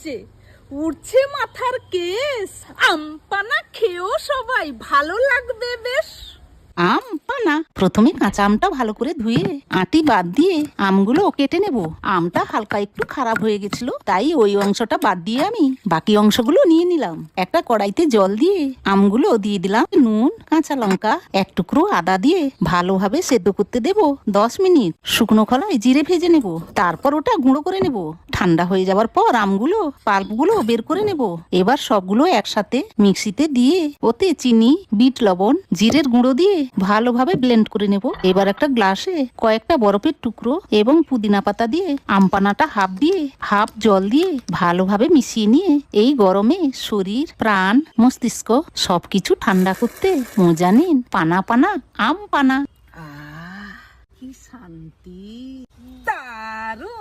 হচ্ছে, উঠছে মাথার কেস। আমপানা খেয়েও সবাই ভালো লাগবে বেশ। আম পানা, প্রথমে কাঁচা আমটা ভালো করে ধুয়ে আটি বাদ দিয়ে আমগুলো কেটে নেব। আমটা হালকা একটু খারাপ হয়ে গেছিল, তাই ওই অংশটা বাদ দিয়ে আমি বাকি অংশগুলো নিয়ে নিলাম। একটা কড়াইতে জল দিয়ে আমগুলো দিয়ে দিলাম, নুন, কাঁচা লঙ্কা, এক টুকরো আদা দিয়ে ভালোভাবে সেদ্ধ করতে দেব 10 মিনিট। শুকনো খোলায় জিরে ভেজে নেব, তারপর ওটা গুঁড়ো করে নেব। ঠান্ডা হয়ে যাওয়ার পর আমগুলো পাল্পগুলো বের করে নেব। এবার সবগুলো একসাথে মিক্সিতে দিয়ে ওতে চিনি, বিট লবণ, জিরের গুঁড়ো দিয়ে ভালোভাবে ব্লেন্ড করে নেব। এবার একটা গ্লাসে কয়েকটা বরফের টুকরো এবং পুদিনা পাতা দিয়ে আমপানাটা হাফ জল দিয়ে ভালোভাবে মিশিয়ে নিয়ে এই গরমে শরীর, প্রাণ, মস্তিষ্ক সবকিছু ঠান্ডা করতে মজা নিন পানা পানা আম পানা। কি শান্তি, দারুণ।